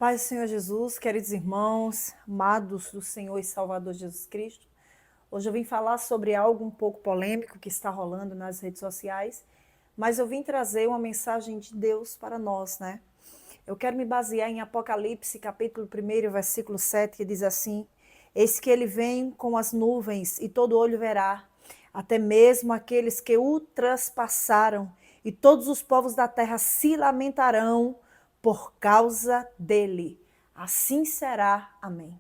Paz do Senhor Jesus, queridos irmãos, amados do Senhor e Salvador Jesus Cristo. Hoje eu vim falar sobre algo um pouco polêmico que está rolando nas redes sociais, mas eu vim trazer uma mensagem de Deus para nós, né? Eu quero me basear em Apocalipse, capítulo 1, versículo 7, que diz assim: Eis que ele vem com as nuvens, e todo olho verá, até mesmo aqueles que o traspassaram, e todos os povos da terra se lamentarão por causa dele. Assim será. Amém.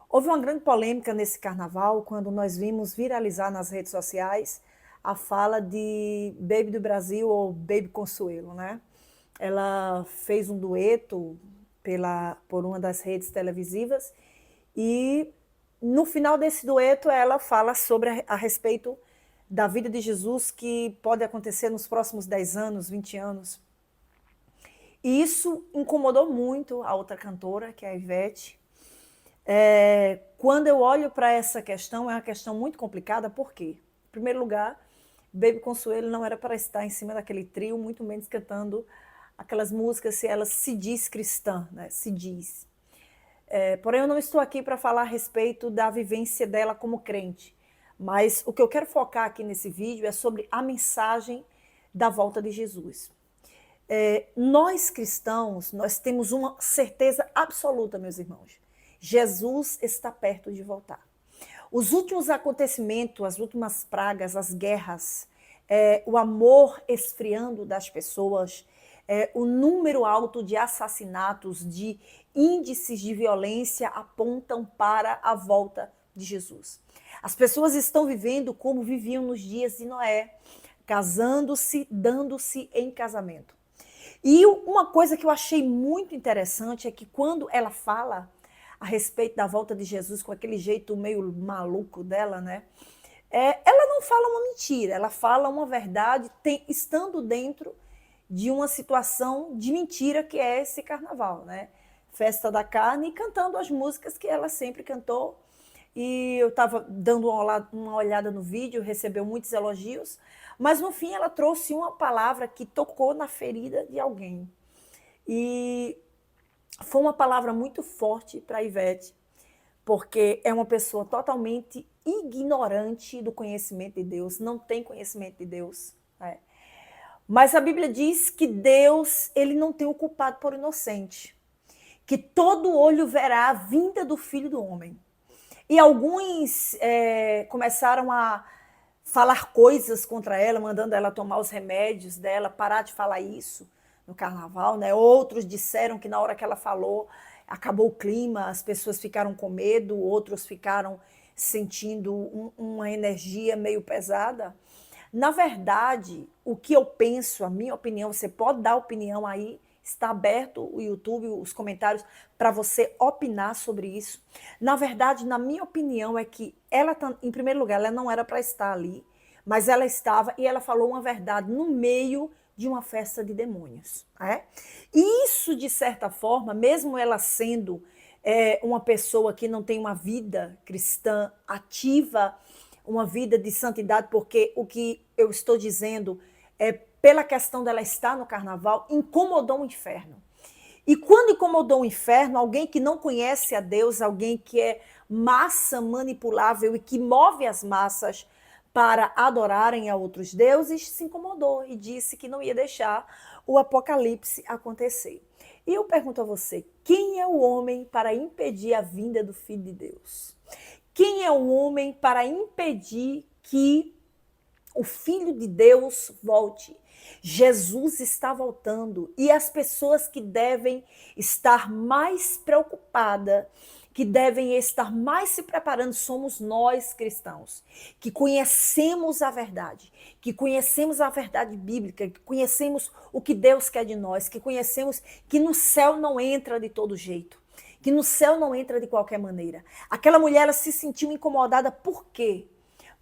Houve uma grande polêmica nesse carnaval, quando nós vimos viralizar nas redes sociais a fala de Baby do Brasil ou Baby Consuelo, né? Ela fez um dueto por uma das redes televisivas e no final desse dueto ela fala sobre a respeito da vida de Jesus que pode acontecer nos próximos 10 anos, 20 anos. E isso incomodou muito a outra cantora, que é a Ivete. Quando eu olho para essa questão, é uma questão muito complicada, por quê? Em primeiro lugar, Baby Consuelo não era para estar em cima daquele trio, muito menos cantando aquelas músicas se ela se diz cristã, né? Se diz. Porém, eu não estou aqui para falar a respeito da vivência dela como crente, mas o que eu quero focar aqui nesse vídeo é sobre a mensagem da volta de Jesus. Nós cristãos, nós temos uma certeza absoluta, meus irmãos. Jesus está perto de voltar. Os últimos acontecimentos, as últimas pragas, as guerras, o amor esfriando das pessoas, o número alto de assassinatos, de índices de violência apontam para a volta de Jesus. As pessoas estão vivendo como viviam nos dias de Noé, casando-se, dando-se em casamento. E uma coisa que eu achei muito interessante é que quando ela fala a respeito da volta de Jesus com aquele jeito meio maluco dela, né? Ela não fala uma mentira, ela fala uma verdade, estando dentro de uma situação de mentira que é esse carnaval, né? Festa da carne e cantando as músicas que ela sempre cantou. E eu estava dando uma olhada no vídeo, recebeu muitos elogios, mas no fim ela trouxe uma palavra que tocou na ferida de alguém. E foi uma palavra muito forte para a Ivete, porque é uma pessoa totalmente ignorante do conhecimento de Deus, não tem conhecimento de Deus. Né? Mas a Bíblia diz que Deus, ele não tem o culpado por inocente, que todo olho verá a vinda do Filho do Homem. E alguns começaram a falar coisas contra ela, mandando ela tomar os remédios dela, parar de falar isso no carnaval, né? Outros disseram que na hora que ela falou, acabou o clima, as pessoas ficaram com medo, outros ficaram sentindo uma energia meio pesada. Na verdade, o que eu penso, a minha opinião, você pode dar opinião aí, está aberto o YouTube, os comentários, para você opinar sobre isso. Na verdade, na minha opinião, é que ela, em primeiro lugar, ela não era para estar ali, mas ela estava e ela falou uma verdade no meio de uma festa de demônios. E isso, de certa forma, mesmo ela sendo uma pessoa que não tem uma vida cristã ativa, uma vida de santidade, porque o que eu estou dizendo pela questão dela estar no carnaval, incomodou o inferno. E quando incomodou o inferno, alguém que não conhece a Deus, alguém que é massa manipulável e que move as massas para adorarem a outros deuses, se incomodou e disse que não ia deixar o apocalipse acontecer. E eu pergunto a você, quem é o homem para impedir a vinda do Filho de Deus? Quem é o homem para impedir que o Filho de Deus volte? Jesus está voltando e as pessoas que devem estar mais preocupadas, que devem estar mais se preparando, somos nós cristãos, que conhecemos a verdade bíblica, que conhecemos o que Deus quer de nós, que conhecemos que no céu não entra de todo jeito, que no céu não entra de qualquer maneira. Aquela mulher, ela se sentiu incomodada, por quê?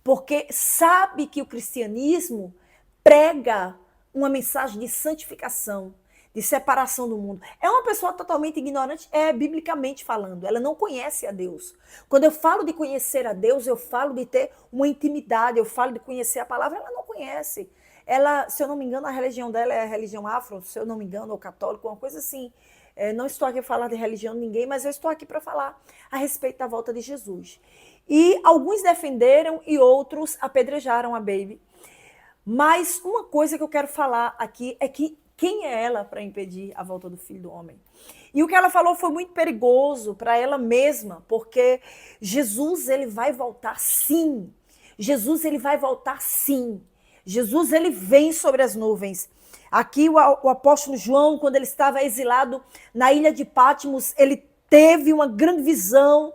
Porque sabe que o cristianismo prega uma mensagem de santificação, de separação do mundo. É uma pessoa totalmente ignorante, biblicamente falando. Ela não conhece a Deus. Quando eu falo de conhecer a Deus, eu falo de ter uma intimidade, eu falo de conhecer a palavra, ela não conhece. Ela, se eu não me engano, a religião dela é a religião afro, se eu não me engano, ou católica, uma coisa assim. Não estou aqui para falar de religião de ninguém, mas eu estou aqui para falar a respeito da volta de Jesus. E alguns defenderam e outros apedrejaram a Baby. Mas uma coisa que eu quero falar aqui é que quem é ela para impedir a volta do Filho do Homem? E o que ela falou foi muito perigoso para ela mesma, porque Jesus, ele vai voltar sim. Jesus, ele vai voltar sim. Jesus, ele vem sobre as nuvens. Aqui o apóstolo João, quando ele estava exilado na ilha de Patmos, ele teve uma grande visão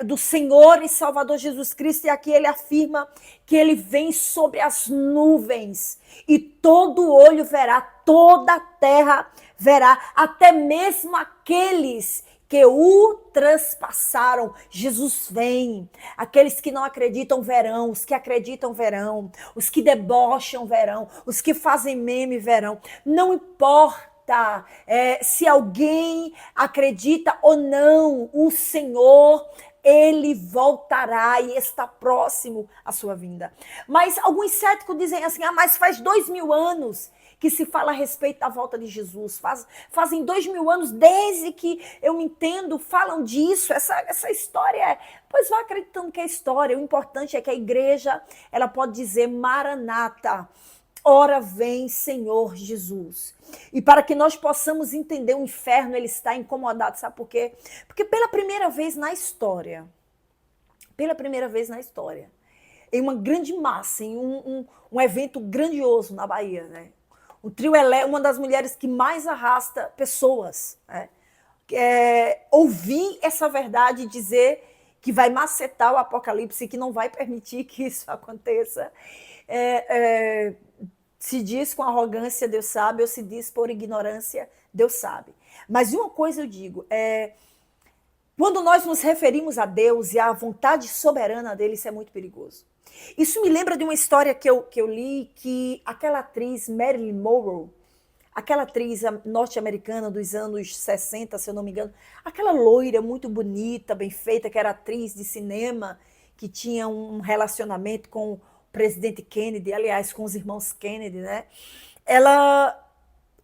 do Senhor e Salvador Jesus Cristo, e aqui ele afirma que ele vem sobre as nuvens, e todo olho verá, toda a terra verá, até mesmo aqueles que o transpassaram. Jesus vem. Aqueles que não acreditam verão, os que acreditam verão, os que debocham verão, os que fazem meme verão. Não importa se alguém acredita ou não, o Senhor, ele voltará e está próximo à sua vinda. Mas alguns céticos dizem assim, mas faz 2000 anos que se fala a respeito da volta de Jesus. Fazem 2000 anos, desde que eu me entendo, falam disso, essa história. Pois vá acreditando que é história. O importante é que a igreja, ela pode dizer, Maranata, ora vem, Senhor Jesus. E para que nós possamos entender o inferno, ele está incomodado, sabe por quê? Porque pela primeira vez na história, em uma grande massa, em um evento grandioso na Bahia, né? O trio Elé, uma das mulheres que mais arrasta pessoas, né? Ouvir essa verdade dizer que vai macetar o apocalipse, que não vai permitir que isso aconteça. Se diz com arrogância, Deus sabe, ou se diz por ignorância, Deus sabe. Mas uma coisa eu digo, quando nós nos referimos a Deus e à vontade soberana dele, isso é muito perigoso. Isso me lembra de uma história que eu li, que aquela atriz Marilyn Monroe, aquela atriz norte-americana dos anos 60, se eu não me engano, aquela loira muito bonita, bem feita, que era atriz de cinema, que tinha um relacionamento com o presidente Kennedy, aliás, com os irmãos Kennedy, né?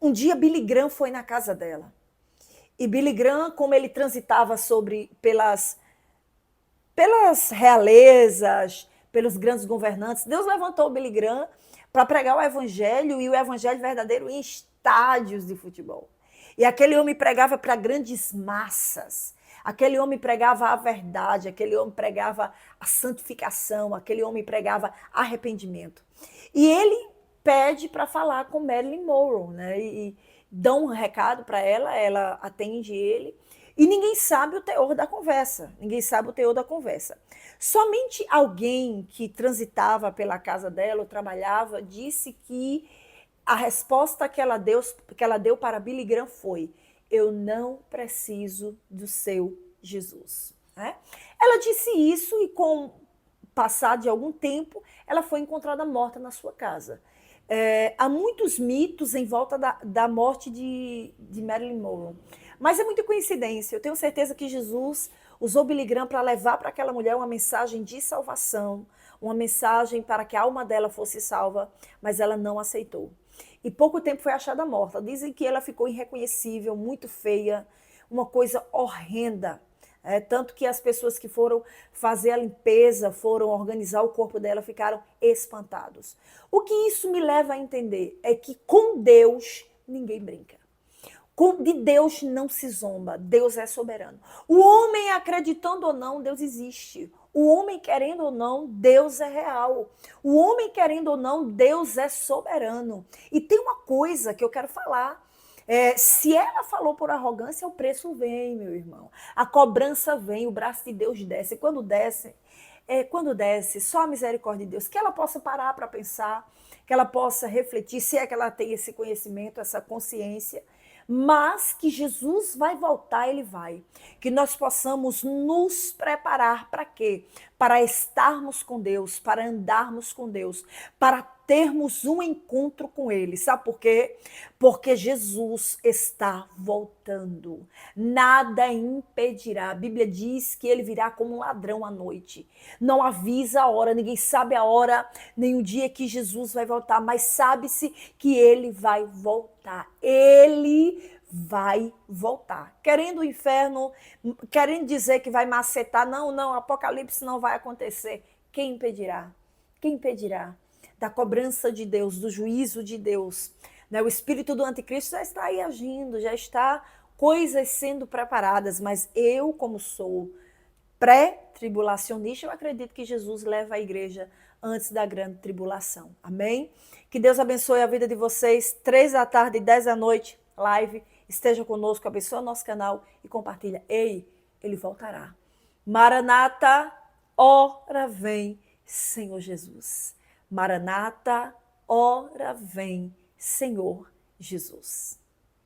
Um dia Billy Graham foi na casa dela. E Billy Graham, como ele transitava pelas realezas, pelos grandes governantes, Deus levantou o Billy Graham para pregar o evangelho, e o evangelho verdadeiro em estádios de futebol. E aquele homem pregava para grandes massas, aquele homem pregava a verdade, aquele homem pregava a santificação, aquele homem pregava arrependimento. E ele pede para falar com Marilyn Monroe, né? E dá um recado para ela, ela atende ele, e ninguém sabe o teor da conversa, Somente alguém que transitava pela casa dela ou trabalhava disse que a resposta que ela deu para Billy Graham foi: eu não preciso do seu Jesus. Né? Ela disse isso e, com o passar de algum tempo, ela foi encontrada morta na sua casa. Há muitos mitos em volta da morte de Marilyn Monroe. Mas é muita coincidência. Eu tenho certeza que Jesus usou Billy Graham para levar para aquela mulher uma mensagem de salvação, uma mensagem para que a alma dela fosse salva, mas ela não aceitou. E pouco tempo foi achada morta. Dizem que ela ficou irreconhecível, muito feia, uma coisa horrenda. Tanto que as pessoas que foram fazer a limpeza, foram organizar o corpo dela, ficaram espantados. O que isso me leva a entender é que com Deus ninguém brinca. De Deus não se zomba, Deus é soberano. O homem acreditando ou não, Deus existe. O homem querendo ou não, Deus é real. O homem querendo ou não, Deus é soberano. E tem uma coisa que eu quero falar. Se ela falou por arrogância, o preço vem, meu irmão. A cobrança vem, o braço de Deus desce. Quando desce, só a misericórdia de Deus, que ela possa parar para pensar, que ela possa refletir, se é que ela tem esse conhecimento, essa consciência, mas que Jesus vai voltar, ele vai. Que nós possamos nos preparar para quê? Para estarmos com Deus, para andarmos com Deus, para termos um encontro com ele. Sabe por quê? Porque Jesus está voltando. Nada impedirá. A Bíblia diz que ele virá como um ladrão à noite. Não avisa a hora, ninguém sabe a hora, nem o dia que Jesus vai voltar, mas sabe-se que ele vai voltar. Ele vai voltar. Querendo o inferno, querendo dizer que vai macetar, não, Apocalipse não vai acontecer. Quem impedirá? Quem impedirá? Da cobrança de Deus, do juízo de Deus. Né? O espírito do anticristo já está aí agindo, já está coisas sendo preparadas, mas eu, como sou pré-tribulacionista, eu acredito que Jesus leva a igreja antes da grande tribulação. Amém? Que Deus abençoe a vida de vocês. 3 da tarde, 10 da noite, live. Esteja conosco, abençoe o nosso canal e compartilha. Ei, ele voltará. Maranata, ora vem, Senhor Jesus. Maranata, ora vem, Senhor Jesus.